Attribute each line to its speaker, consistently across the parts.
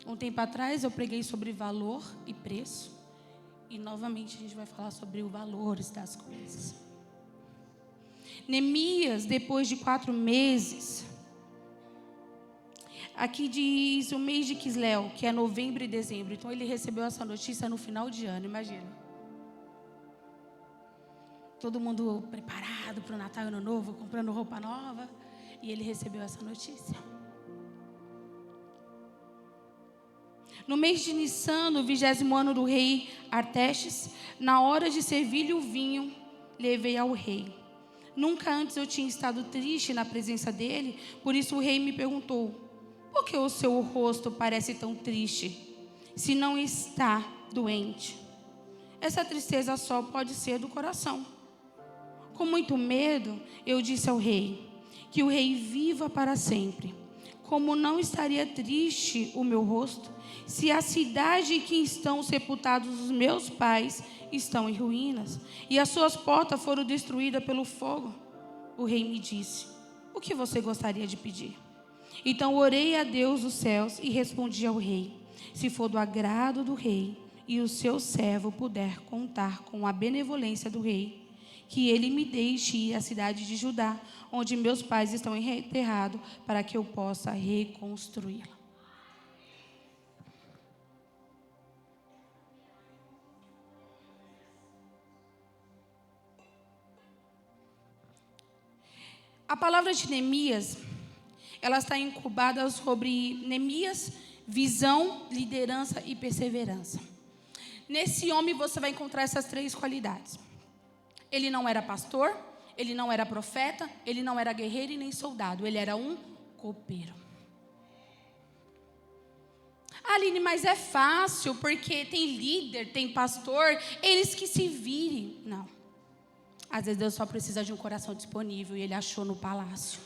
Speaker 1: Um tempo atrás eu preguei sobre valor e preço. E novamente a gente vai falar sobre os valores das coisas. Neemias, depois de 4 meses, aqui diz o mês de Quisleu, que é novembro e dezembro. Então ele recebeu essa notícia no final de ano, imagina. Todo mundo preparado para o Natal e Ano Novo, comprando roupa nova. E ele recebeu essa notícia. No mês de Nissan, no 20º ano do rei Artaxerxes, na hora de servir-lhe o vinho, levei ao rei. Nunca antes eu tinha estado triste na presença dele, por isso o rei me perguntou: por que o seu rosto parece tão triste, se não está doente? Essa tristeza só pode ser do coração. Com muito medo, eu disse ao rei: que o rei viva para sempre. Como não estaria triste o meu rosto, se a cidade em que estão sepultados os meus pais estão em ruínas, e as suas portas foram destruídas pelo fogo? O rei me disse: o que você gostaria de pedir? Então orei a Deus dos céus e respondi ao rei: se for do agrado do rei e o seu servo puder contar com a benevolência do rei, que ele me deixe ir à cidade de Judá, onde meus pais estão enterrados, para que eu possa reconstruí-la. A palavra de Neemias, ela está incubada sobre Neemias, visão, liderança e perseverança. Nesse homem você vai encontrar essas 3 qualidades. Ele não era pastor, ele não era profeta, ele não era guerreiro e nem soldado. Ele era um copeiro. Aline, mas é fácil, porque tem líder, tem pastor, eles que se virem. Não. Às vezes Deus só precisa de um coração disponível, e ele achou no palácio.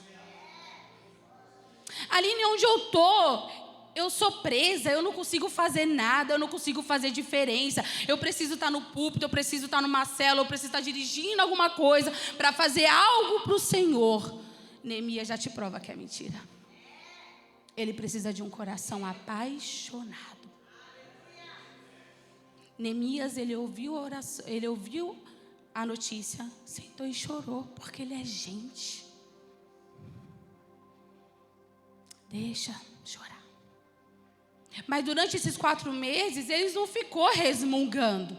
Speaker 1: Aline, onde eu estou, eu sou presa, eu não consigo fazer nada, eu não consigo fazer diferença. Eu preciso estar no púlpito, eu preciso estar numa célula, eu preciso estar dirigindo alguma coisa para fazer algo para o Senhor. Neemias já te prova que é mentira. Ele precisa de um coração apaixonado. Neemias, ele ouviu a oração, ele ouviu a notícia, sentou e chorou, porque ele é gente. Deixa chorar. Mas durante esses 4 meses, ele não ficou resmungando.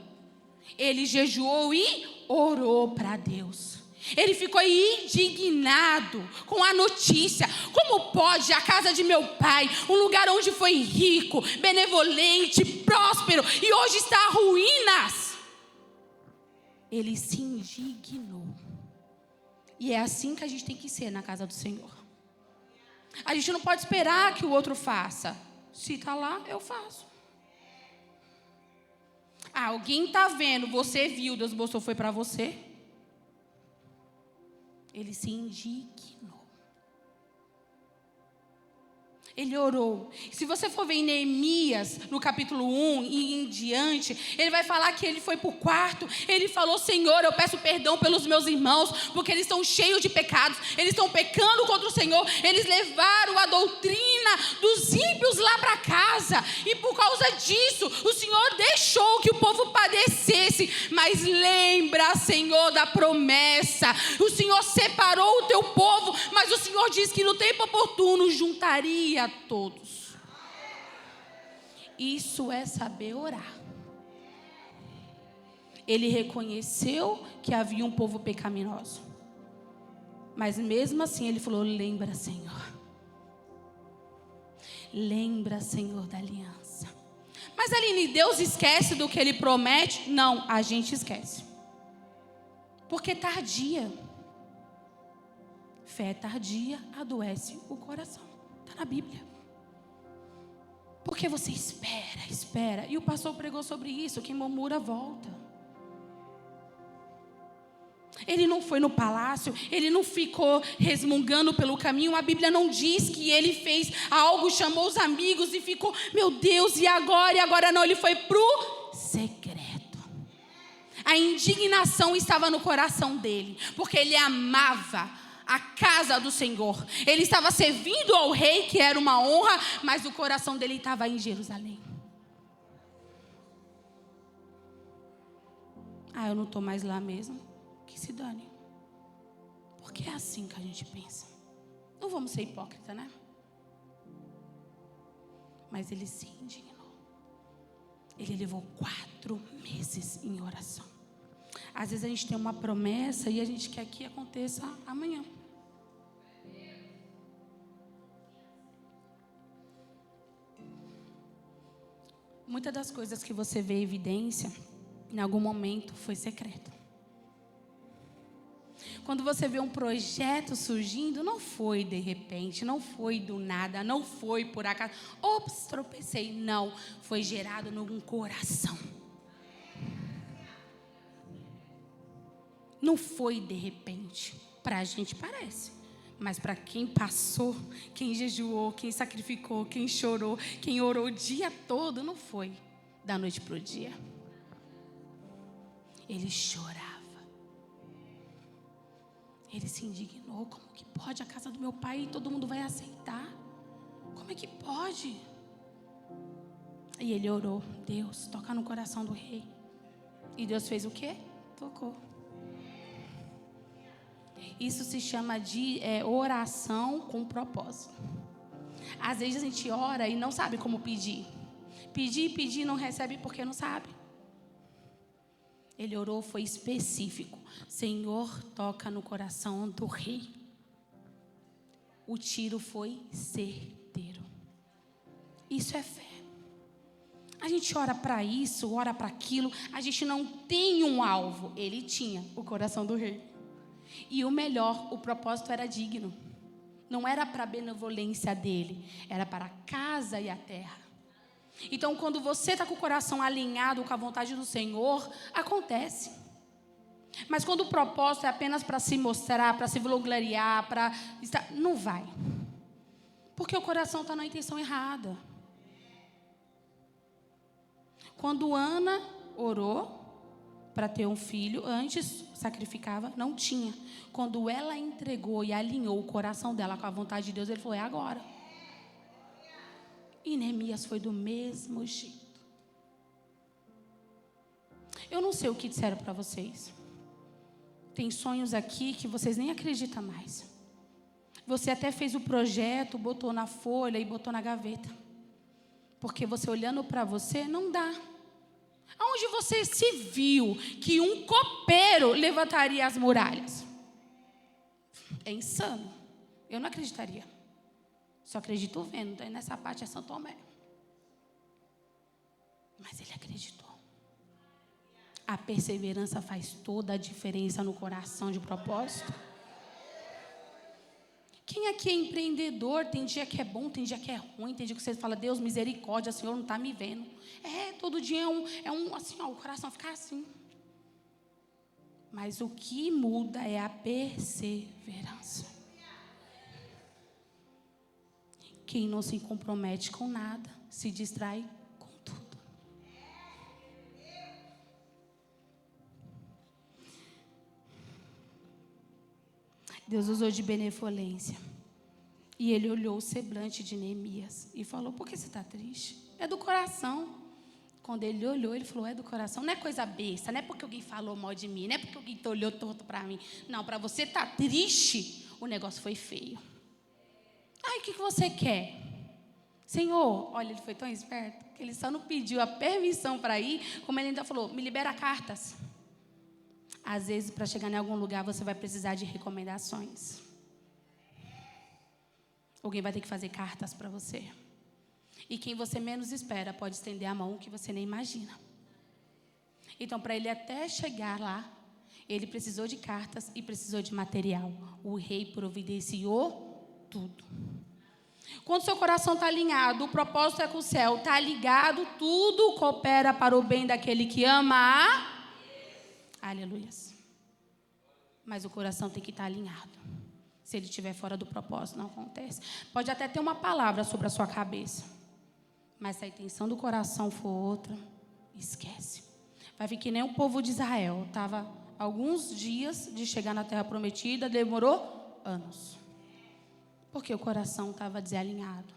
Speaker 1: Ele jejuou e orou para Deus. Ele ficou indignado com a notícia. Como pode a casa de meu pai, um lugar onde foi rico, benevolente, próspero, e hoje está a ruínas? Ele se indignou. E é assim que a gente tem que ser na casa do Senhor. A gente não pode esperar que o outro faça. Se está lá, eu faço. Alguém está vendo, você viu, Deus mostrou, foi para você. Ele se indignou. Ele orou. Se você for ver em Neemias, no capítulo 1 e em diante, ele vai falar que ele foi para o quarto. Ele falou: Senhor, eu peço perdão pelos meus irmãos, porque eles estão cheios de pecados. Eles estão pecando contra o Senhor. Eles levaram a doutrina dos ímpios lá para casa. E por causa disso, o Senhor deixou que o povo padecesse. Mas lembra, Senhor, da promessa. O Senhor separou o teu povo, mas o Senhor disse que no tempo oportuno juntaria a todos. Isso é saber orar. Ele reconheceu que havia um povo pecaminoso, mas mesmo assim ele falou: lembra, Senhor. Lembra, Senhor, da aliança. Mas Aline, Deus esquece do que Ele promete? Não, a gente esquece. Porque tardia. Fé tardia adoece o coração. Está na Bíblia. Porque você espera. E o pastor pregou sobre isso: quem murmura volta. Ele não foi no palácio, ele não ficou resmungando pelo caminho. A Bíblia não diz que ele fez algo, chamou os amigos e ficou: meu Deus, e agora? E agora não, ele foi pro secreto. A indignação estava no coração dele, porque ele amava a casa do Senhor. Ele estava servindo ao rei, que era uma honra, mas o coração dele estava em Jerusalém. Eu não estou mais lá mesmo. Que se dane. Porque é assim que a gente pensa. Não vamos ser hipócritas, né? Mas ele se indignou. Ele levou 4 meses em oração. Às vezes a gente tem uma promessa e a gente quer que aconteça amanhã. Muitas das coisas que você vê em evidência, em algum momento foi secreto. Quando você vê um projeto surgindo, não foi de repente, não foi do nada, não foi por acaso. Ops, tropecei. Não, foi gerado num coração. Não foi de repente. Para a gente parece. Mas para quem passou, quem jejuou, quem sacrificou, quem chorou, quem orou o dia todo, não foi da noite para o dia. Ele chorava. Ele se indignou. Como que pode a casa do meu pai e todo mundo vai aceitar? Como é que pode? E ele orou. Deus, toca no coração do rei. E Deus fez o quê? Tocou. Isso se chama de oração com propósito. Às vezes a gente ora e não sabe como pedir. Pedir, não recebe porque não sabe. Ele orou, foi específico. Senhor, toca no coração do rei. O tiro foi certeiro. Isso é fé. A gente ora para isso, ora para aquilo. A gente não tem um alvo. Ele tinha o coração do rei. E o melhor, o propósito era digno. Não era para a benevolência dele. Era para a casa e a terra. Então, quando você está com o coração alinhado com a vontade do Senhor, acontece. Mas quando o propósito é apenas para se mostrar, para se vangloriar, para estar, não vai. Porque o coração está na intenção errada. Quando Ana orou para ter um filho, antes sacrificava, não tinha. Quando ela entregou e alinhou o coração dela com a vontade de Deus, ele falou, é agora. E Neemias foi do mesmo jeito. Eu não sei o que disseram para vocês. Tem sonhos aqui que vocês nem acreditam mais. Você até fez o projeto, botou na folha e botou na gaveta. Porque você olhando para você, não dá. Aonde você se viu que um copeiro levantaria as muralhas? É insano. Eu não acreditaria. Só acredito vendo. Daí nessa parte é São Tomé. Mas ele acreditou. A perseverança faz toda a diferença no coração de propósito. Quem aqui é empreendedor, tem dia que é bom, tem dia que é ruim, tem dia que você fala, Deus, misericórdia, o Senhor não está me vendo. Todo dia assim, o coração fica assim. Mas o que muda é a perseverança. Quem não se compromete com nada, se distrai com tudo. Deus usou de benevolência. E ele olhou o semblante de Neemias e falou, por que você está triste? É do coração. Quando ele olhou, ele falou, é do coração. Não é coisa besta, não é porque alguém falou mal de mim, não é porque alguém olhou torto para mim. Não, para você estar triste, o negócio foi feio. O que você quer? Senhor, olha, ele foi tão esperto que ele só não pediu a permissão para ir, como ele ainda falou, me libera cartas. Às vezes, para chegar em algum lugar, você vai precisar de recomendações. Alguém vai ter que fazer cartas para você. E quem você menos espera pode estender a mão que você nem imagina. Então, para ele até chegar lá, ele precisou de cartas e precisou de material. O rei providenciou tudo. Quando seu coração está alinhado, o propósito é com o céu, está ligado, tudo coopera para o bem daquele que ama a... Aleluias. Mas o coração tem que estar alinhado. Se ele estiver fora do propósito, não acontece. Pode até ter uma palavra sobre a sua cabeça. Mas se a intenção do coração for outra, esquece. Vai vir que nem o povo de Israel. Estava alguns dias de chegar na terra prometida, demorou anos. Porque o coração estava desalinhado.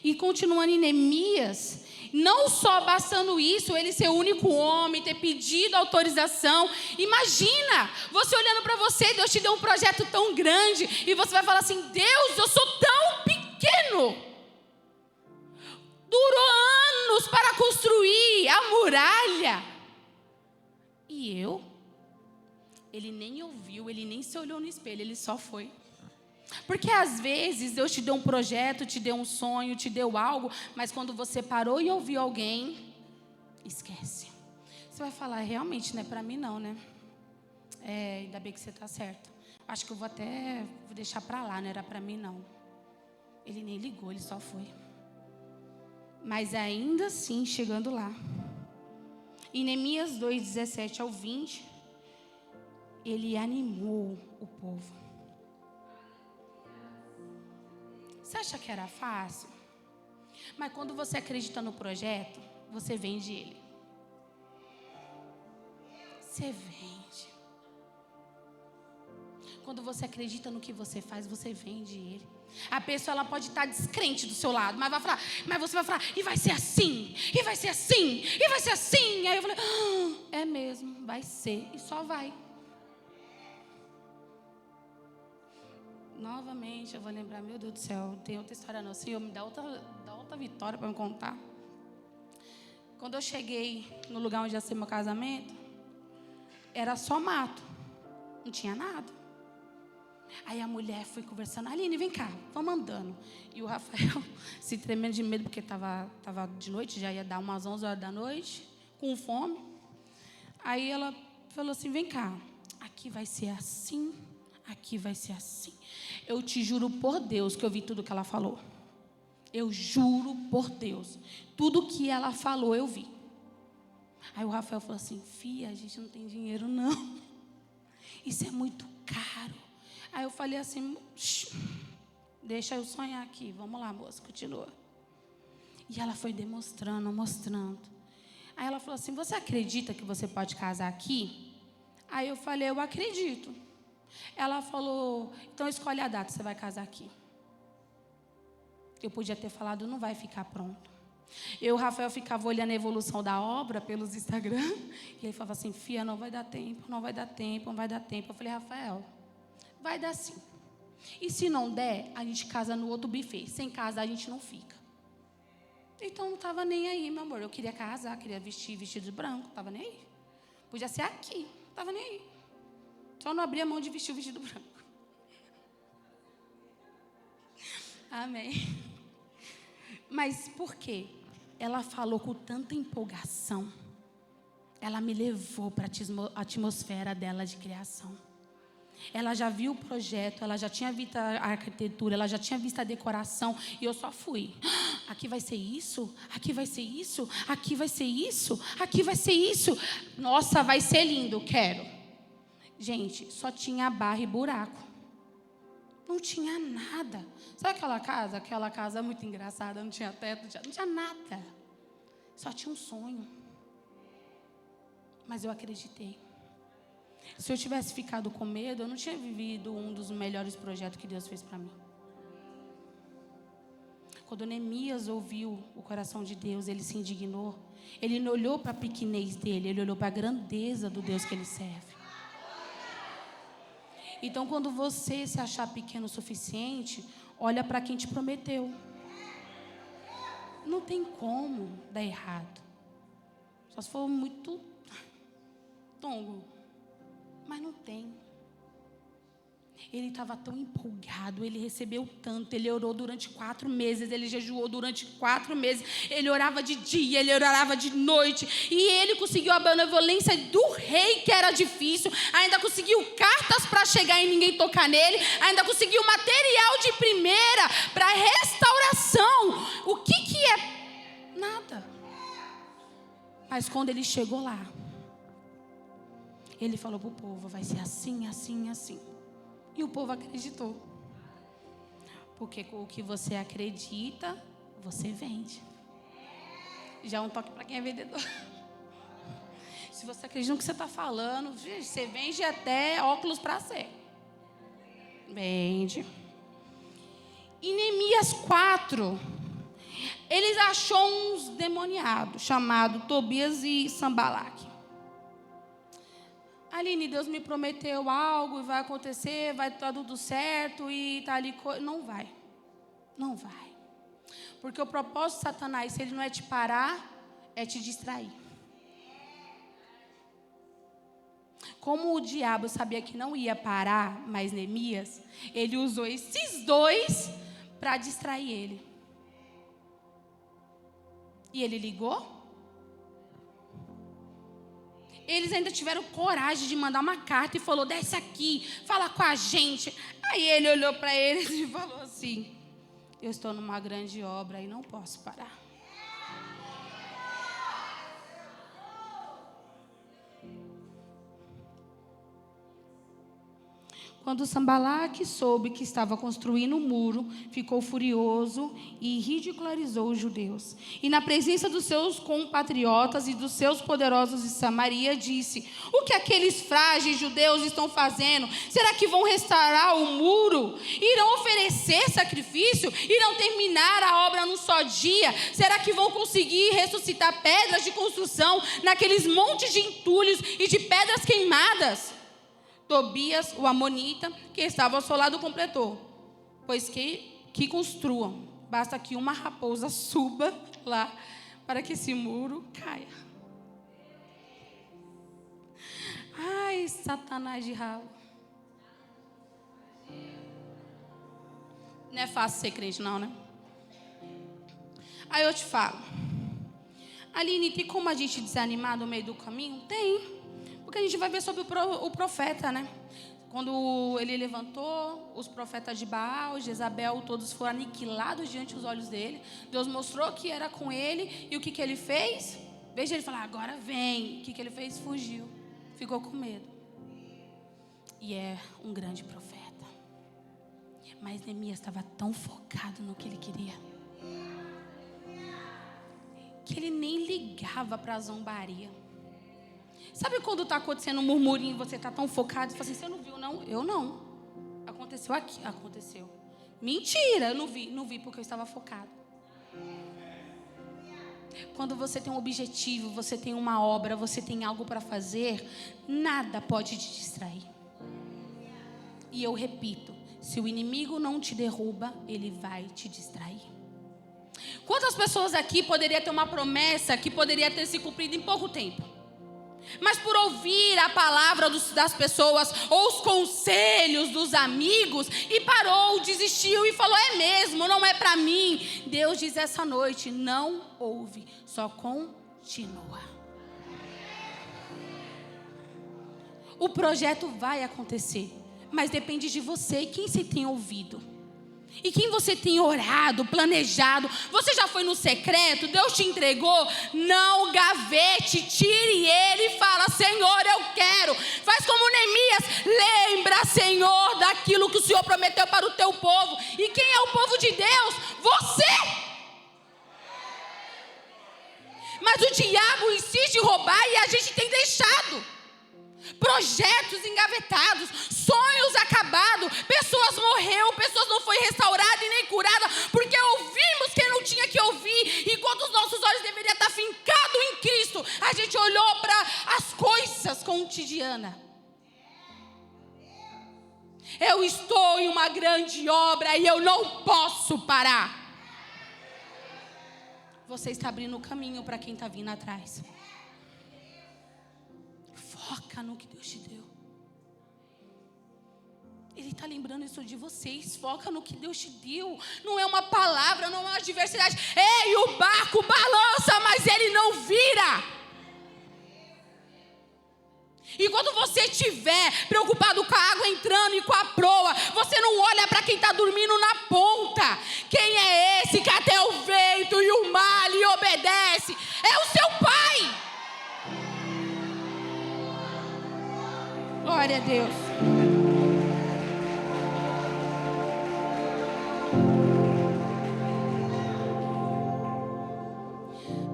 Speaker 1: E continuando em Neemias, não só bastando isso, ele ser o único homem, ter pedido autorização. Imagina, você olhando para você, Deus te deu um projeto tão grande, e você vai falar assim: Deus, eu sou tão pequeno. Durou anos para construir a muralha. E eu? Ele nem ouviu, ele nem se olhou no espelho, ele só foi. Porque às vezes Deus te deu um projeto, te deu um sonho, te deu algo, mas quando você parou e ouviu alguém, esquece. Você vai falar: realmente não é para mim não, né? Ainda bem que você está certo. Acho que eu vou deixar para lá, não era para mim não. Ele nem ligou, ele só foi. Mas ainda assim, chegando lá, em Neemias 2, 17 ao 20, ele animou o povo. Você acha que era fácil? Mas quando você acredita no projeto, você vende ele. Você vende. Quando você acredita no que você faz, você vende ele. A pessoa, ela pode estar descrente do seu lado, mas você vai falar: e vai ser assim, e vai ser assim, e vai ser assim. Aí eu falei: é mesmo, vai ser, e só vai. Novamente eu vou lembrar: meu Deus do céu, tem outra história não. Senhor, me dá outra vitória para me contar. Quando eu cheguei no lugar onde ia ser meu casamento, era só mato, não tinha nada. Aí a mulher foi conversando: Aline, vem cá, vamos andando. E o Rafael se tremendo de medo, porque estava de noite, já ia dar umas 11 horas da noite, com fome. Aí ela falou assim: vem cá, aqui vai ser assim, aqui vai ser assim. Eu te juro por Deus que eu vi tudo que ela falou. Eu juro por Deus, tudo que ela falou eu vi. Aí o Rafael falou assim: filha, a gente não tem dinheiro não, isso é muito caro. Aí eu falei assim: deixa eu sonhar aqui, vamos lá, moça, continua. E ela foi mostrando. Aí ela falou assim: você acredita que você pode casar aqui? Aí eu falei: eu acredito. Ela falou: então escolhe a data, você vai casar aqui. Eu podia ter falado: não vai ficar pronto. Eu e o Rafael ficava olhando a evolução da obra pelos Instagram, e ele falava assim: filha, não vai dar tempo, não vai dar tempo, não vai dar tempo. Eu falei: Rafael, vai dar sim. E se não der, a gente casa no outro buffet. Sem casar, a gente não fica. Então não estava nem aí, meu amor. Eu queria casar, queria vestir vestido de branco, não estava nem aí. Podia ser aqui, não estava nem aí. Só não abria mão de vestir o vestido branco. Amém. Mas por quê? Ela falou com tanta empolgação. Ela me levou para a atmosfera dela de criação. Ela já viu o projeto, ela já tinha visto a arquitetura, ela já tinha visto a decoração, e eu só fui. Aqui vai ser isso, aqui vai ser isso, aqui vai ser isso, aqui vai ser isso. Nossa, vai ser lindo, quero. Gente, só tinha barro e buraco. Não tinha nada. Sabe aquela casa? Aquela casa muito engraçada, não tinha teto, não tinha nada. Só tinha um sonho. Mas eu acreditei. Se eu tivesse ficado com medo, eu não tinha vivido um dos melhores projetos que Deus fez para mim. Quando Neemias ouviu o coração de Deus, ele se indignou. Ele não olhou para a pequenez dele, ele olhou para a grandeza do Deus que ele serve. Então, quando você se achar pequeno o suficiente, olha para quem te prometeu. Não tem como dar errado. Só se for muito tongo. Mas não tem. Ele estava tão empolgado, ele recebeu tanto, ele orou durante 4 meses, ele jejuou durante 4 meses, ele orava de dia, ele orava de noite, e ele conseguiu a benevolência do rei, que era difícil, ainda conseguiu cartas para chegar e ninguém tocar nele, ainda conseguiu material de primeira para restauração. O que é? Nada. Mas quando ele chegou lá, ele falou para o povo: vai ser assim, assim, assim. E o povo acreditou. Porque com o que você acredita, você vende. Já é um toque para quem é vendedor. Se você acredita no que você está falando, você vende até óculos para cego. Vende. Em Neemias 4, eles achou uns demoniados, chamados Tobias e Sanbalaque. Aline, Deus me prometeu algo e vai acontecer, vai estar tudo certo e tá ali. Não vai. Não vai. Porque o propósito de Satanás, se ele não é te parar, é te distrair. Como o diabo sabia que não ia parar mais Neemias, ele usou esses dois para distrair ele. E ele ligou. Eles ainda tiveram coragem de mandar uma carta e falou: desce aqui, fala com a gente. Aí ele olhou para eles e falou assim: eu estou numa grande obra e não posso parar. Quando Sanbalaque soube que estava construindo um muro, ficou furioso e ridicularizou os judeus. E na presença dos seus compatriotas e dos seus poderosos de Samaria, disse: o que aqueles frágeis judeus estão fazendo? Será que vão restaurar o muro? Irão oferecer sacrifício? Irão terminar a obra num só dia? Será que vão conseguir ressuscitar pedras de construção naqueles montes de entulhos e de pedras queimadas? Tobias, o amonita, que estava ao seu lado, completou: pois que construam, basta que uma raposa suba lá para que esse muro caia. Ai, Satanás de ralo. Não é fácil ser crente não, né? Aí eu te falo: Aline, tem como a gente desanimar no meio do caminho? Tem. Porque a gente vai ver sobre o profeta, né? Quando ele levantou, os profetas de Baal, Jezabel, todos foram aniquilados diante dos olhos dele. Deus mostrou que era com ele. E o que ele fez? Veja ele falar: agora vem. O que ele fez? Fugiu. Ficou com medo. E é um grande profeta. Mas Neemias estava tão focado no que ele queria, que ele nem ligava para a zombaria. Sabe quando está acontecendo um murmurinho e você está tão focado? Você fala assim: você não viu não? Eu não. Aconteceu aqui. Aconteceu. Mentira, eu não vi. Não vi porque eu estava focado. Quando você tem um objetivo, você tem uma obra, você tem algo para fazer, nada pode te distrair. E eu repito: se o inimigo não te derruba, ele vai te distrair. Quantas pessoas aqui poderiam ter uma promessa que poderia ter se cumprido em pouco tempo? Mas por ouvir a palavra das pessoas ou os conselhos dos amigos, e parou, desistiu e falou: é mesmo, não é para mim. Deus diz essa noite: não ouve, só continua. O projeto vai acontecer, mas depende de você e quem você tem ouvido. E quem você tem orado, planejado. Você já foi no secreto? Deus te entregou? Não gavete, tire ele e fala: Senhor, eu quero. Faz como Neemias: lembra, Senhor, daquilo que o Senhor prometeu para o teu povo. E quem é o povo de Deus? Você. Mas o diabo insiste em roubar e a gente tem deixado. Projetos engavetados, sonhos acabados, pessoas morreram, pessoas não foram restauradas e nem curadas, porque ouvimos quem não tinha que ouvir, enquanto os nossos olhos deveriam estar fincados em Cristo. A gente olhou para as coisas cotidianas. Eu estou em uma grande obra e eu não posso parar. Você está abrindo o caminho para quem está vindo atrás. Foca no que Deus te deu. Ele está lembrando isso de vocês. Foca no que Deus te deu. Não é uma palavra, não é uma adversidade. Ei, o barco balança, mas ele não vira. E quando você estiver preocupado com a água entrando e com a proa, você não olha para quem está dormindo na ponta. Quem é esse que até o vento e o mar lhe obedece? É o seu Pai. Glória a Deus.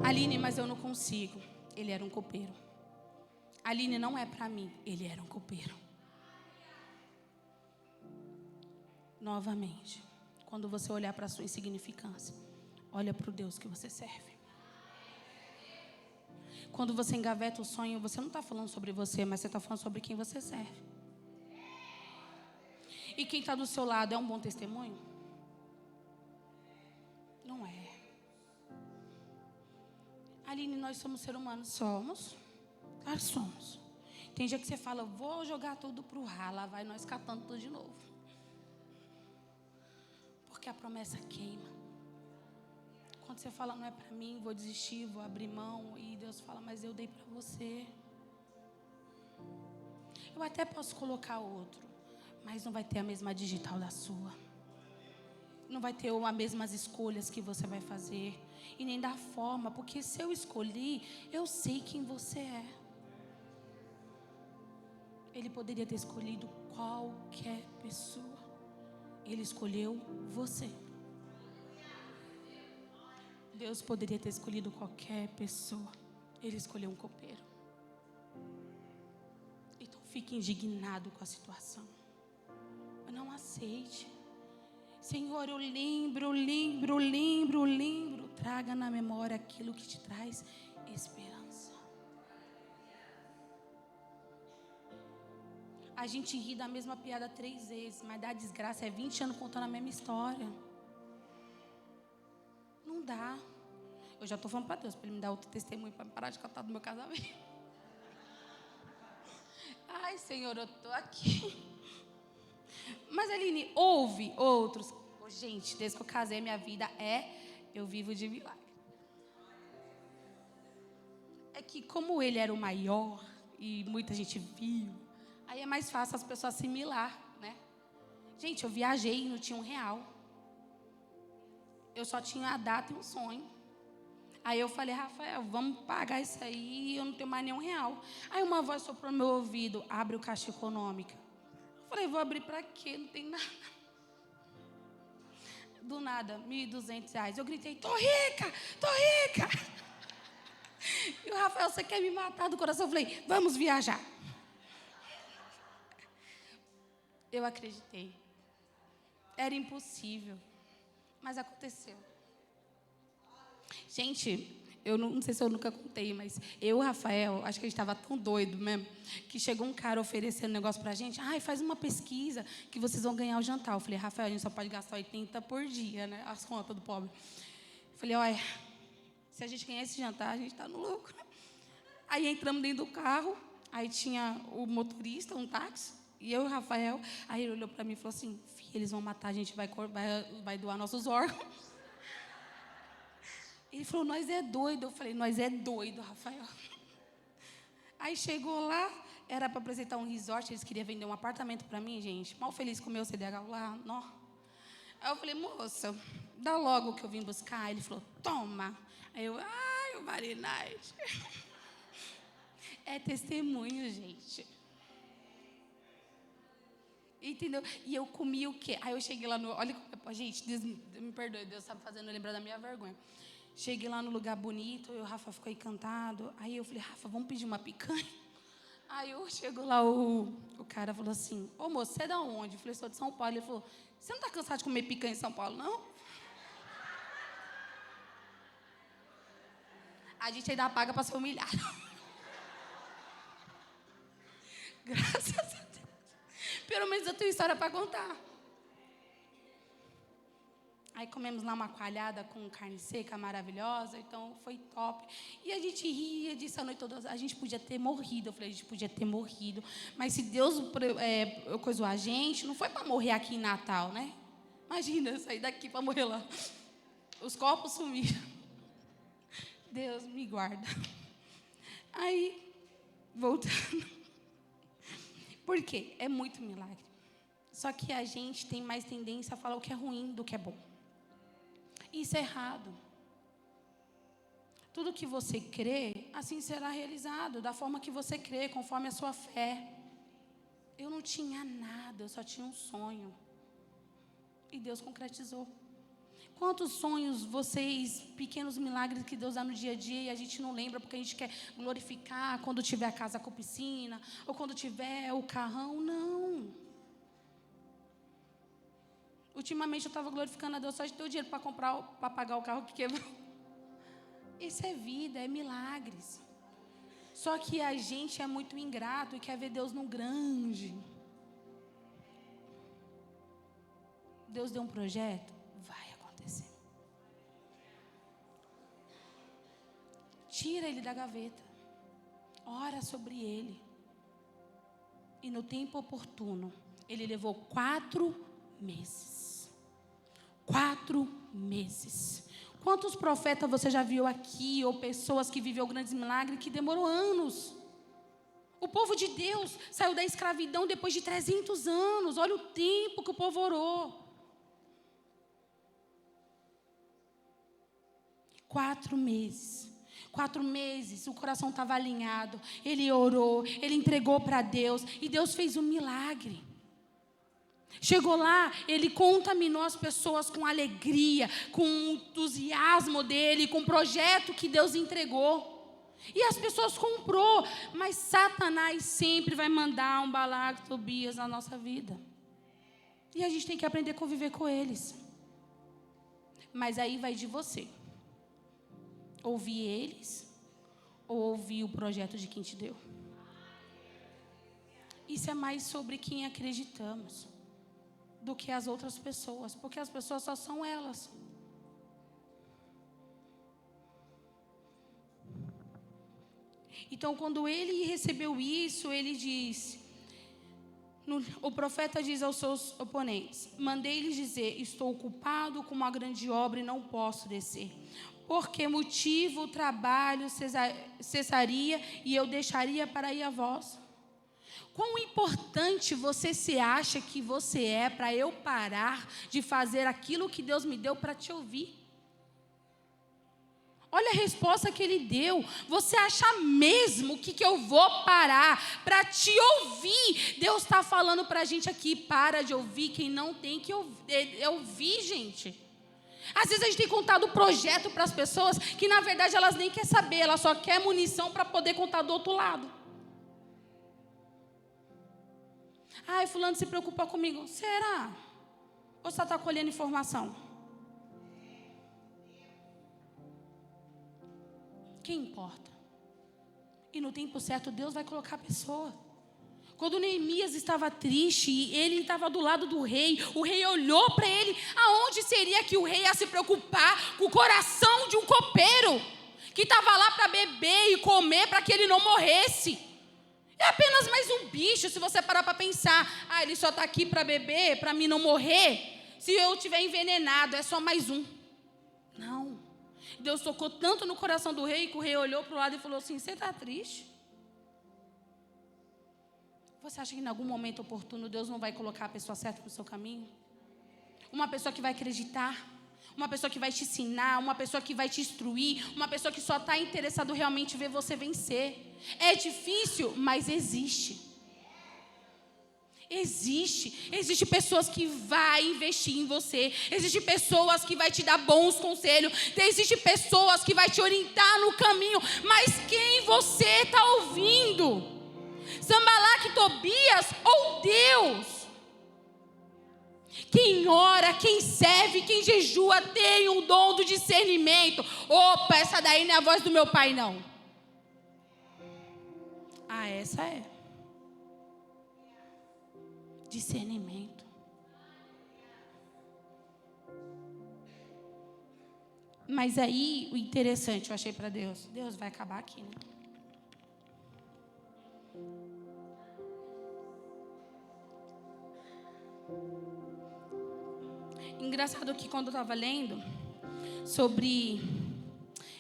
Speaker 1: Aline, mas eu não consigo. Ele era um copeiro. Aline, não é para mim. Ele era um copeiro. novamente. Quando você olhar para a sua insignificância, olha para o Deus que você serve. Quando você engaveta o sonho, você não está falando sobre você, mas você está falando sobre quem você serve. E quem está do seu lado é um bom testemunho? Não é. Aline, nós somos seres humanos. Somos. Claro que somos. Tem dia que você fala, vou jogar tudo para o ralo, lá vai nós catando tudo de novo. Porque a promessa queima. Quando você fala, não é para mim, vou desistir, vou abrir mão. E Deus fala, mas eu dei para você. Eu até posso colocar outro, mas não vai ter a mesma digital da sua. Não vai ter as mesmas escolhas que você vai fazer. E nem da forma, porque se eu escolhi, eu sei quem você é. Ele poderia ter escolhido qualquer pessoa. Ele escolheu você. Deus poderia ter escolhido qualquer pessoa. Ele escolheu um copeiro. Então fique indignado com a situação. Não aceite. Senhor, eu lembro. Traga na memória aquilo que te traz esperança. A gente ri da mesma piada 3 vezes, mas dá desgraça, é 20 anos contando a mesma história. Não dá. Eu já estou falando para Deus, para Ele me dar outro testemunho, para parar de cantar do meu casamento. Ai, Senhor, eu estou aqui. Mas, Aline, houve outros. Gente, desde que eu casei, minha vida eu vivo de milagre. É que como ele era o maior, e muita gente viu, aí é mais fácil as pessoas assimilar, né? Gente, eu viajei e não tinha R$1. Eu só tinha a data e um sonho. Aí eu falei, Rafael, vamos pagar isso aí, eu não tenho mais nenhum R$1. Aí uma voz soprou no meu ouvido, abre o Caixa Econômica. Eu falei, vou abrir pra quê? Não tem nada. Do nada, R$1.200. Eu gritei, tô rica! E o Rafael, você quer me matar do coração? Eu falei, vamos viajar. Eu acreditei. Era impossível. Mas aconteceu. Gente, eu não sei se eu nunca contei, mas eu e o Rafael, acho que a gente estava tão doido mesmo, que chegou um cara oferecendo um negócio pra gente. Ai, faz uma pesquisa que vocês vão ganhar o jantar. Eu falei, Rafael, a gente só pode gastar 80 por dia, né? As contas do pobre. Eu falei, olha, se a gente ganhar esse jantar, a gente está no lucro. Aí entramos dentro do carro, aí tinha o motorista, um táxi, e eu e o Rafael. Aí ele olhou para mim e falou assim, filha, eles vão matar, a gente vai doar nossos órgãos. Ele falou, nós é doido. Eu falei, nós é doido, Rafael. Aí chegou lá, era para apresentar um resort, eles queriam vender um apartamento para mim, gente. Mal feliz com o meu CDH lá, não. Aí eu falei, moça, dá logo o que eu vim buscar. Ele falou, toma. Aí eu, ai, o Marinite. É testemunho, gente. Entendeu? E eu comi o quê? Aí eu cheguei lá no... Olha, gente, Deus me perdoe, Deus está me fazendo lembrar da minha vergonha. Cheguei lá no lugar bonito, e o Rafa ficou encantado. Aí eu falei, Rafa, vamos pedir uma picanha? Aí eu chego lá, o cara falou assim, ô moço, você é da onde? Eu falei, sou de São Paulo. Ele falou, você não está cansado de comer picanha em São Paulo, não? A gente ainda paga para ser humilhado. Graças a Deus. Pelo menos eu tenho história para contar. Aí comemos lá uma coalhada com carne seca maravilhosa, então foi top. E a gente ria disso a noite toda, a gente podia ter morrido. Eu falei, a gente podia ter morrido. Mas se Deus coisou a gente, não foi para morrer aqui em Natal, né? Imagina, eu sair daqui para morrer lá. Os corpos sumiram. Deus me guarda. Aí, voltando. Por quê? É muito milagre. Só que a gente tem mais tendência a falar o que é ruim do que é bom. Isso é errado. Tudo que você crê, assim será realizado, da forma que você crê, conforme a sua fé. Eu não tinha nada, eu só tinha um sonho. E Deus concretizou. Quantos sonhos vocês, pequenos milagres que Deus dá no dia a dia e a gente não lembra porque a gente quer glorificar quando tiver a casa com piscina ou quando tiver o carrão? Não. Ultimamente eu estava glorificando a Deus só de ter o dinheiro para pagar o carro que quebrou. Isso é vida, é milagres. Só que a gente é muito ingrato e quer ver Deus no grande. Deus deu um projeto, vai acontecer. Tira ele da gaveta. Ora sobre ele. E no tempo oportuno, ele levou 4 meses. 4 meses. Quantos profetas você já viu aqui, ou pessoas que viveu grandes milagres, que demorou anos? O povo de Deus saiu da escravidão depois de 300 anos. Olha o tempo que o povo orou. 4 meses. 4 meses, o coração estava alinhado. Ele orou, ele entregou para Deus. E Deus fez um milagre. Chegou lá, ele contaminou as pessoas com alegria, com o entusiasmo dele, com o projeto que Deus entregou. E as pessoas comprou. Mas Satanás sempre vai mandar um Balaque, Tobias na nossa vida. E a gente tem que aprender a conviver com eles. Mas aí vai de você. Ouvir eles ou ouvir o projeto de quem te deu. Isso é mais sobre quem acreditamos do que as outras pessoas, porque as pessoas só são elas. Então, quando ele recebeu isso, ele diz, o profeta diz aos seus oponentes: mandei-lhes dizer, estou ocupado com uma grande obra e não posso descer. Por que motivo o trabalho cessaria e eu deixaria para ir a vós? Quão importante você se acha que você é para eu parar de fazer aquilo que Deus me deu para te ouvir? Olha a resposta que ele deu. Você acha mesmo que eu vou parar para te ouvir? Deus está falando para a gente aqui, para de ouvir quem não tem que ouvir, gente. Às vezes a gente tem contado o projeto para as pessoas que na verdade elas nem querem saber, elas só querem munição para poder contar do outro lado. Ai, fulano se preocupa comigo. Será? Ou você está colhendo informação? Quem importa? E no tempo certo Deus vai colocar a pessoa. Quando Neemias estava triste e ele estava do lado do rei, o rei olhou para ele. Aonde seria que o rei ia se preocupar com o coração de um copeiro que estava lá para beber e comer para que ele não morresse? É apenas mais um bicho, se você parar para pensar. Ah, ele só está aqui para beber, para mim não morrer. Se eu estiver envenenado, é só mais um. Não. Deus tocou tanto no coração do rei que o rei olhou para o lado e falou assim: você está triste? Você acha que em algum momento oportuno Deus não vai colocar a pessoa certa no seu caminho? Uma pessoa que vai acreditar, uma pessoa que vai te ensinar, uma pessoa que vai te instruir, uma pessoa que só está interessada realmente em ver você vencer. É difícil, mas existe. Existe pessoas que vai investir em você. Existe pessoas que vai te dar bons conselhos. Existe pessoas que vai te orientar no caminho. Mas quem você está ouvindo? Sanbalaque, Tobias ou Deus? Quem ora, quem serve, quem jejua tem o dom do discernimento. Opa, essa daí não é a voz do meu pai, não. Ah, essa é. Discernimento. Mas aí, o interessante, eu achei para Deus. Deus vai acabar aqui, né? Engraçado que quando eu estava lendo sobre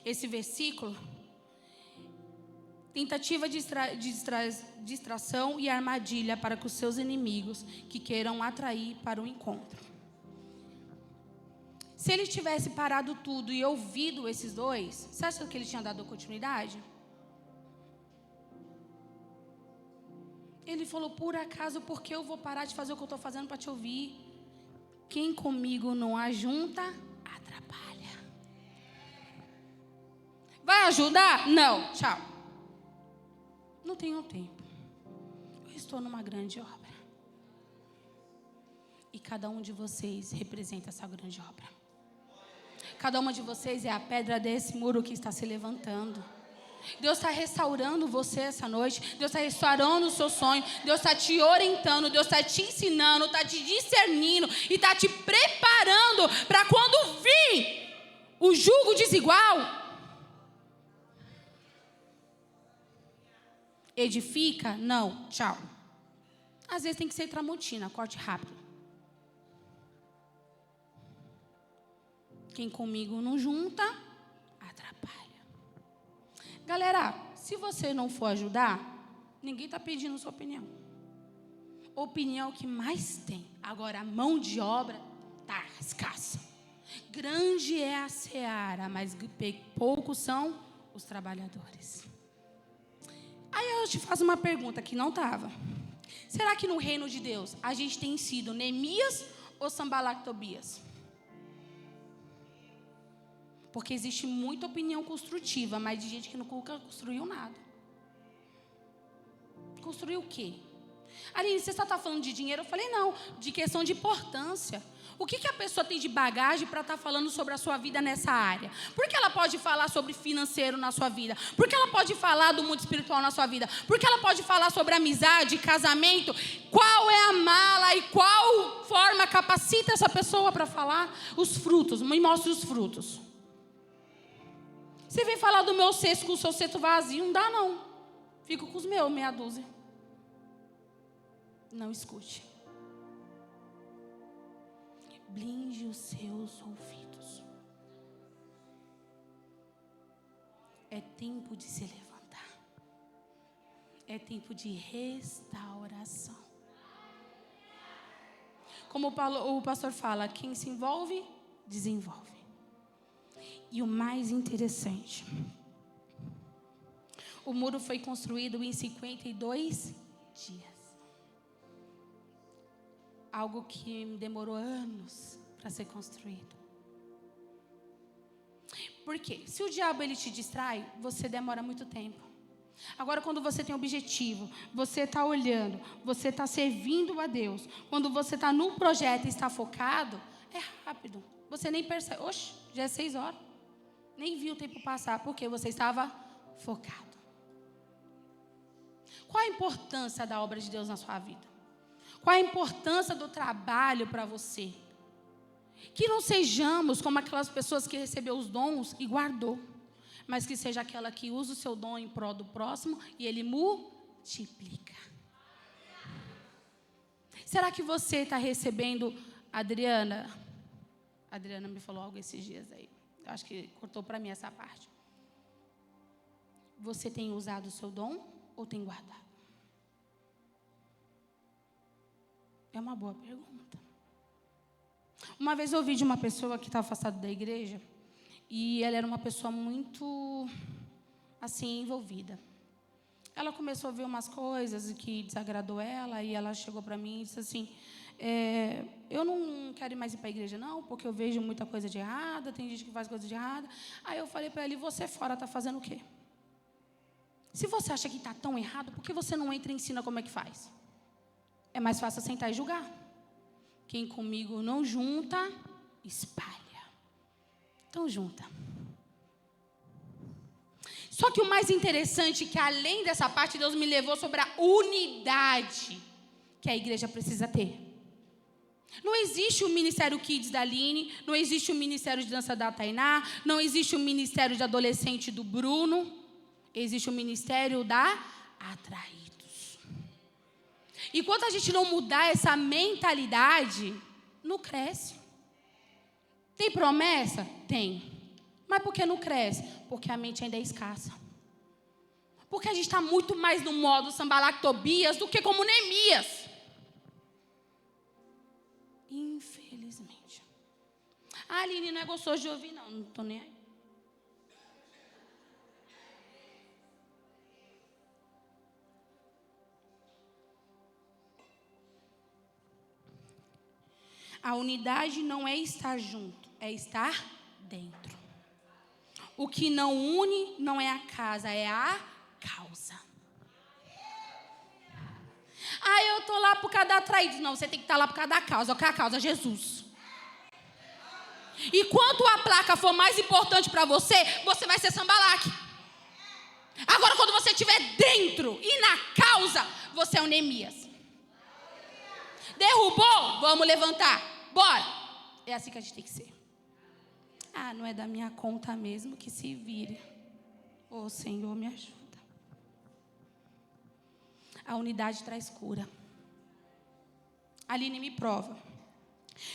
Speaker 1: esse versículo, tentativa de distração e armadilha para com os seus inimigos que queiram atrair para o encontro. Se ele tivesse parado tudo e ouvido esses dois, você acha que ele tinha dado continuidade? Ele falou: por acaso, por que eu vou parar de fazer o que eu estou fazendo para te ouvir? Quem comigo não ajunta, atrapalha. Vai ajudar? Não, tchau. Não tenho tempo. Eu estou numa grande obra. E cada um de vocês representa essa grande obra. Cada uma de vocês é a pedra desse muro que está se levantando. Deus está restaurando você essa noite. Deus está restaurando o seu sonho. Deus está te orientando. Deus está te ensinando. Está te discernindo. E está te preparando para quando vir o jugo desigual. Edifica? Não. Tchau. Às vezes tem que ser tramontina. Corte rápido. Quem comigo não junta, atrapalha. Galera, se você não for ajudar, ninguém está pedindo sua opinião. Opinião que mais tem. Agora, a mão de obra está escassa. Grande é a seara, mas poucos são os trabalhadores. Aí eu te faço uma pergunta que não estava. Será que no reino de Deus a gente tem sido Neemias ou Sanbalat e Tobias? Porque existe muita opinião construtiva, mas de gente que nunca construiu nada. Construiu o quê? Aline, você só está falando de dinheiro? Eu falei, não, de questão de importância. O que a pessoa tem de bagagem para estar falando sobre a sua vida nessa área? Por que ela pode falar sobre financeiro na sua vida? Por que ela pode falar do mundo espiritual na sua vida? Por que ela pode falar sobre amizade, casamento? Qual é a mala e qual forma capacita essa pessoa para falar? Os frutos, me mostre os frutos. Você vem falar do meu cesto com o seu cesto vazio, não dá não. Fico com os meus, meia dúzia. Não escute. Blinde os seus ouvidos. É tempo de se levantar. É tempo de restauração. Como o pastor fala, quem se envolve, desenvolve. E o mais interessante, o muro foi construído em 52 dias. Algo que demorou anos para ser construído. Por quê? Se o diabo ele te distrai, você demora muito tempo. Agora, quando você tem objetivo, você está olhando, você está servindo a Deus, quando você está num projeto e está focado, é rápido. Você nem percebe. Oxe, já é 6 horas. Nem viu o tempo passar, porque você estava focado. Qual a importância da obra de Deus na sua vida? Qual a importância do trabalho para você? Que não sejamos como aquelas pessoas que recebeu os dons e guardou, mas que seja aquela que usa o seu dom em prol do próximo e ele multiplica. Será que você está recebendo, Adriana me falou algo esses dias aí. Eu acho que cortou para mim essa parte. Você tem usado o seu dom ou tem guardado? É uma boa pergunta. Uma vez eu ouvi de uma pessoa que estava afastada da igreja e ela era uma pessoa muito, assim, envolvida. Ela começou a ver umas coisas que desagradou ela e ela chegou para mim e disse assim, eu não quero ir mais ir para a igreja não, porque eu vejo muita coisa de errada, tem gente que faz coisa de errada. Aí eu falei para ela, e você fora está fazendo o quê? Se você acha que está tão errado, por que você não entra e ensina como é que faz? É mais fácil sentar e julgar. Quem comigo não junta, espalha. Então junta. Só que o mais interessante é que além dessa parte, Deus me levou sobre a unidade que a igreja precisa ter. Não existe o Ministério Kids da Aline, não existe o Ministério de Dança da Tainá, não existe o Ministério de Adolescente do Bruno, existe o Ministério da Atraídos. Enquanto a gente não mudar essa mentalidade, não cresce. Tem promessa? Tem. Mas por que não cresce? Porque a mente ainda é escassa. Porque a gente está muito mais no modo Sanbalat e Tobias do que como Neemias. Infelizmente. A Aline não é gostoso de ouvir, não. Não estou nem aí. A unidade não é estar junto, é estar dentro. O que não une não é a casa, é a causa. Eu estou lá por causa da traída. Não, você tem que estar lá por causa da causa. Qual é a causa? Jesus. E quanto a placa for mais importante para você, você vai ser Sambalaque. Agora, quando você estiver dentro e na causa, você é o Neemias. Derrubou? Vamos levantar. Bora. É assim que a gente tem que ser. Não é da minha conta mesmo, que se vire. Senhor, me ajuda. A unidade traz cura. Aline me prova.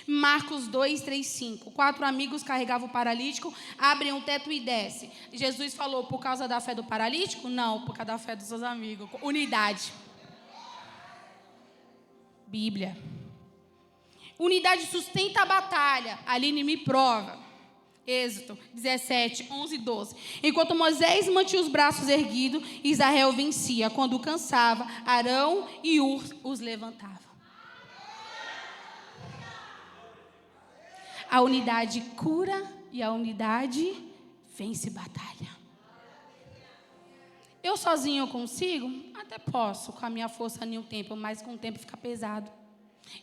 Speaker 1: Marcos 2, 3, 5. 4 amigos carregavam o paralítico, abrem um teto e descem. Jesus falou por causa da fé do paralítico? Não, por causa da fé dos seus amigos. Unidade. Bíblia. Unidade sustenta a batalha. Aline me prova. Êxodo 17, 11 e 12. Enquanto Moisés mantinha os braços erguidos, Israel vencia. Quando cansava, Arão e Hur os levantavam. A unidade cura e a unidade vence batalha. Eu sozinho consigo? Até posso, com a minha força nenhum tempo, mas com o tempo fica pesado.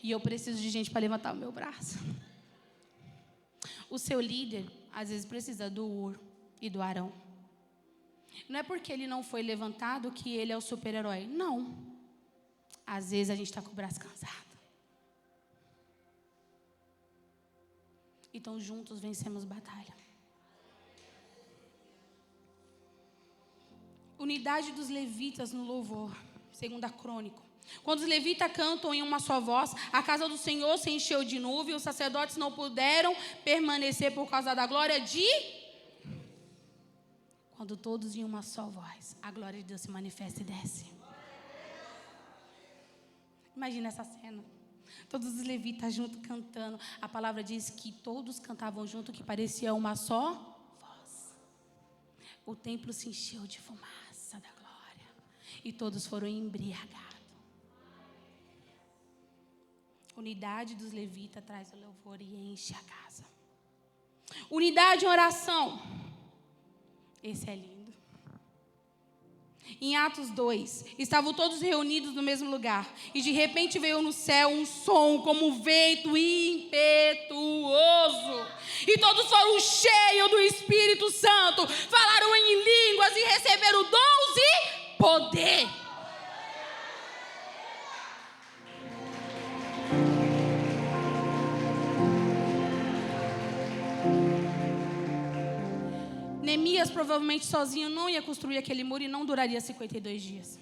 Speaker 1: E eu preciso de gente para levantar o meu braço. O seu líder, às vezes, precisa do Hur e do Arão. Não é porque ele não foi levantado que ele é o super-herói. Não. Às vezes a gente está com o braço cansado. Então, juntos vencemos batalha. Unidade dos levitas no louvor. 2 Crônico. Quando os levitas cantam em uma só voz, a casa do Senhor se encheu de nuvem, os sacerdotes não puderam permanecer por causa da glória de... Quando todos em uma só voz, a glória de Deus se manifesta e desce. Imagina essa cena. Todos os levitas juntos cantando. A palavra diz que todos cantavam junto, que parecia uma só voz. O templo se encheu de fumaça da glória. E todos foram embriagados. Unidade dos levitas traz o louvor e enche a casa. Unidade em oração. Esse é lindo. Em Atos 2, estavam todos reunidos no mesmo lugar. E de repente veio no céu um som como um vento impetuoso. E todos foram cheios do Espírito Santo. Falaram em línguas e receberam dons e poder. Neemias provavelmente sozinho não ia construir aquele muro e não duraria 52 dias.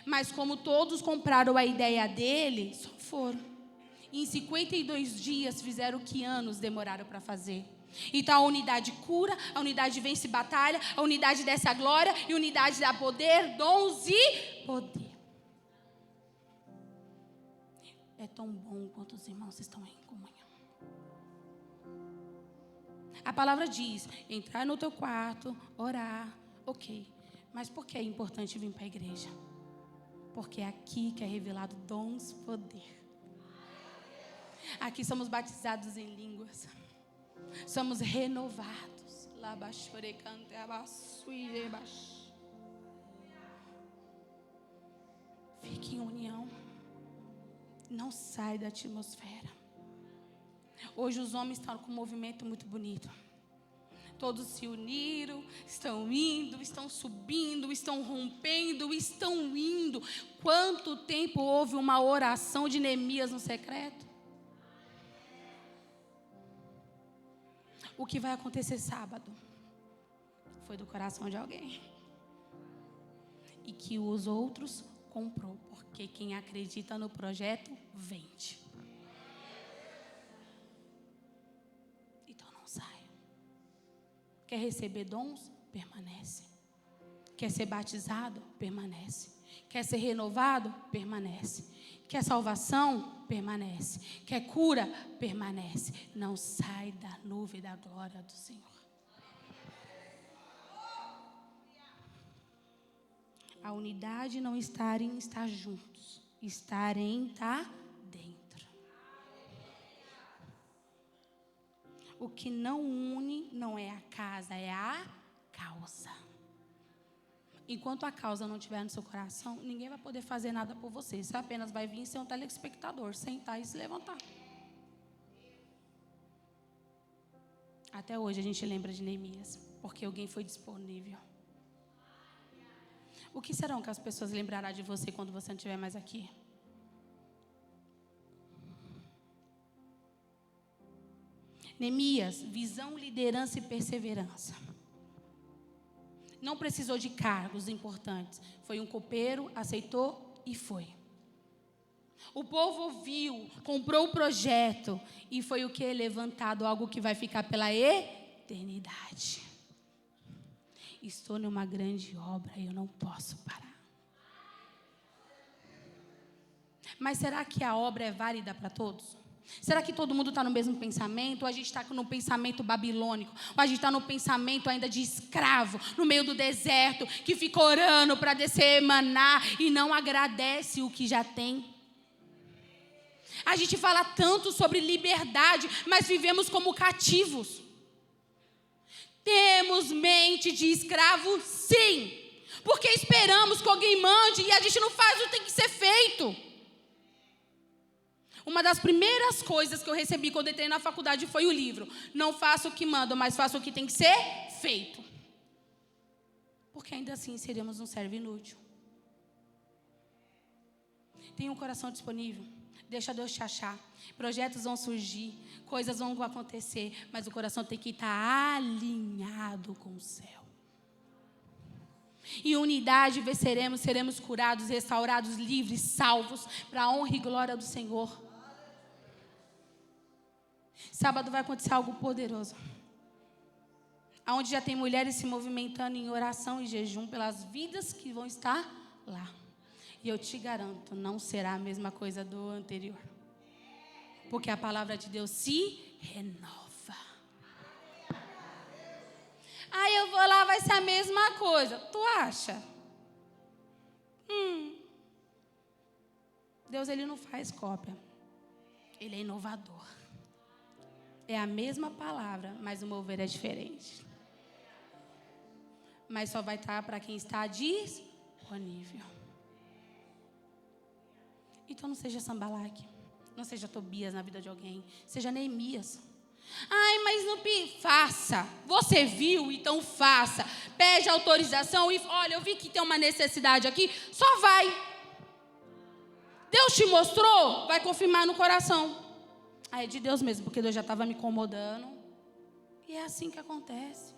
Speaker 1: Mas como todos compraram a ideia dele, só foram. E em 52 dias fizeram o que anos demoraram para fazer. Então a unidade cura, a unidade vence batalha, a unidade desce a glória e a unidade dá poder, dons e poder. É tão bom quanto os irmãos estão em comunhão. A palavra diz, entrar no teu quarto, orar, ok. Mas por que é importante vir para a igreja? Porque é aqui que é revelado dons, poder. Aqui somos batizados em línguas. Somos renovados. Fique em união. Não sai da atmosfera. Hoje os homens estão com um movimento muito bonito. Todos se uniram, estão indo, estão subindo, estão rompendo, estão indo. Quanto tempo houve uma oração de Neemias no secreto? O que vai acontecer sábado foi do coração de alguém. E que os outros comprou. Porque quem acredita no projeto, vende. Quer receber dons? Permanece. Quer ser batizado? Permanece. Quer ser renovado? Permanece. Quer salvação? Permanece. Quer cura? Permanece. Não sai da nuvem da glória do Senhor. A unidade não está em estar juntos. Estar em estar dentro. O que não une não é a casa, é a causa. Enquanto a causa não estiver no seu coração, ninguém vai poder fazer nada por você. Você apenas vai vir ser um telespectador, sentar e se levantar. Até hoje a gente lembra de Neemias, porque alguém foi disponível. O que serão que as pessoas lembrarão de você quando você não estiver mais aqui? Neemias, visão, liderança e perseverança. Não precisou de cargos importantes. Foi um copeiro, aceitou e foi. O povo ouviu, comprou o projeto e foi o que? Levantado, algo que vai ficar pela eternidade. Estou numa grande obra e eu não posso parar. Mas será que a obra é válida para todos? Será que todo mundo está no mesmo pensamento? Ou a gente está no pensamento babilônico? Ou a gente está no pensamento ainda de escravo, no meio do deserto, que fica orando para descer maná e não agradece o que já tem? A gente fala tanto sobre liberdade, mas vivemos como cativos. Temos mente de escravo, sim. Porque esperamos que alguém mande e a gente não faz o que tem que ser feito. Uma das primeiras coisas que eu recebi quando entrei na faculdade foi o livro. Não faço o que mando, mas faço o que tem que ser feito. Porque ainda assim seríamos um servo inútil. Tenha um coração disponível. Deixa Deus te achar. Projetos vão surgir, coisas vão acontecer, mas o coração tem que estar alinhado com o céu. Em unidade venceremos, seremos curados, restaurados, livres, salvos, para a honra e glória do Senhor. Sábado vai acontecer algo poderoso. Onde já tem mulheres se movimentando em oração e jejum pelas vidas que vão estar lá. E eu te garanto, não será a mesma coisa do anterior. Porque a palavra de Deus se renova. Aí eu vou lá, vai ser a mesma coisa. Tu acha? Deus, ele não faz cópia. Ele é inovador. É a mesma palavra, mas o mover é diferente. Mas só vai estar para quem está disponível. Então não seja Sambalaque, não seja Tobias na vida de alguém, seja Neemias. Ai, mas não faça. Você viu, então faça. Pede autorização e olha, eu vi que tem uma necessidade aqui, só vai. Deus te mostrou, vai confirmar no coração. Ah, é de Deus mesmo, porque Deus já estava me incomodando. E é assim que acontece.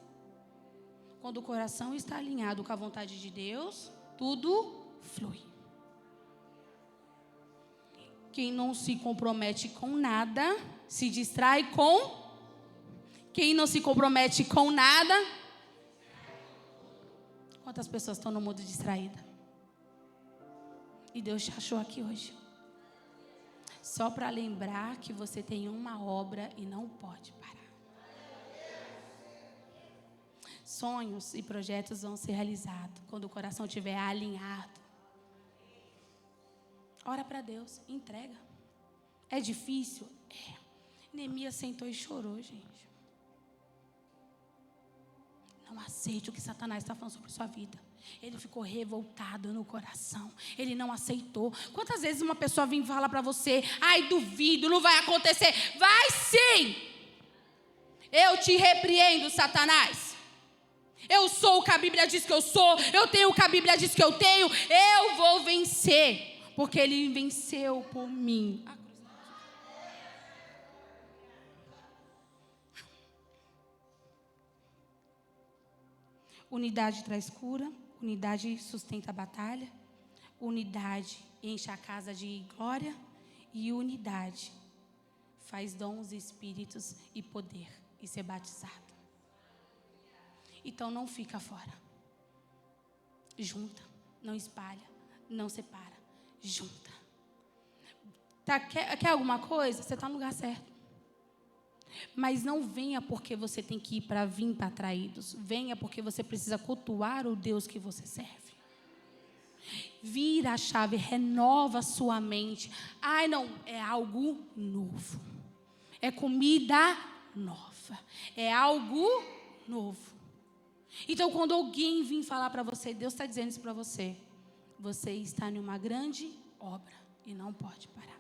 Speaker 1: Quando o coração está alinhado com a vontade de Deus, tudo flui. Quem não se compromete com nada, se distrai com... Quem não se compromete com nada... Quantas pessoas estão no mundo distraída? E Deus te achou aqui hoje. Só para lembrar que você tem uma obra e não pode parar. Sonhos e projetos vão ser realizados quando o coração estiver alinhado. Ora para Deus, entrega. É difícil? É. Neemias sentou e chorou, gente. Não aceite o que Satanás está falando sobre a sua vida. Ele ficou revoltado no coração. Ele não aceitou. Quantas vezes uma pessoa vem falar para você: ai, duvido, não vai acontecer. Vai sim. Eu te repreendo, Satanás. Eu sou o que a Bíblia diz que eu sou. Eu tenho o que a Bíblia diz que eu tenho. Eu vou vencer. Porque ele venceu por mim. Unidade traz cura. Unidade sustenta a batalha. Unidade enche a casa de glória. E unidade faz dons, espíritos e poder. E ser batizado. Então não fica fora. Junta. Não espalha. Não separa. Junta. Quer alguma coisa? Você está no lugar certo. Mas não venha porque você tem que ir para vir para atraídos. Venha porque você precisa cultuar o Deus que você serve. Vira a chave, renova a sua mente. Ai, não, é algo novo. É comida nova. É algo novo. Então, quando alguém vir falar para você, Deus está dizendo isso para você, você está em uma grande obra e não pode parar.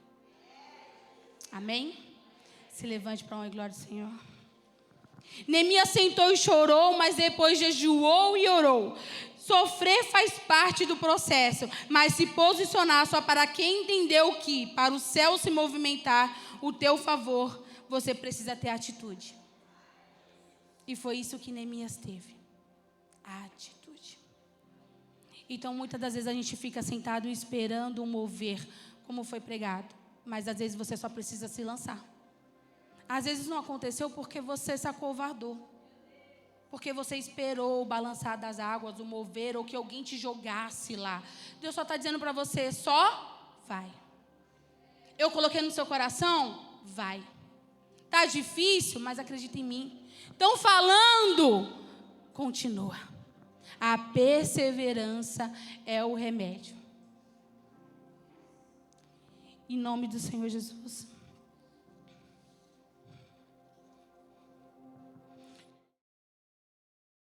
Speaker 1: Amém? Se levante para a honra e glória do Senhor. Neemias sentou e chorou, mas depois jejuou e orou. Sofrer faz parte do processo, mas se posicionar só para quem entendeu que, para o céu se movimentar o teu favor, você precisa ter atitude. E foi isso que Neemias teve. A atitude. Então, muitas das vezes a gente fica sentado esperando um mover, como foi pregado. Mas às vezes você só precisa se lançar. Às vezes não aconteceu porque você se acovardou. Porque você esperou o balançar das águas, o mover, ou que alguém te jogasse lá. Deus só está dizendo para você, só vai. Eu coloquei no seu coração, vai. Está difícil, mas acredita em mim. Estão falando, continua. A perseverança é o remédio. Em nome do Senhor Jesus.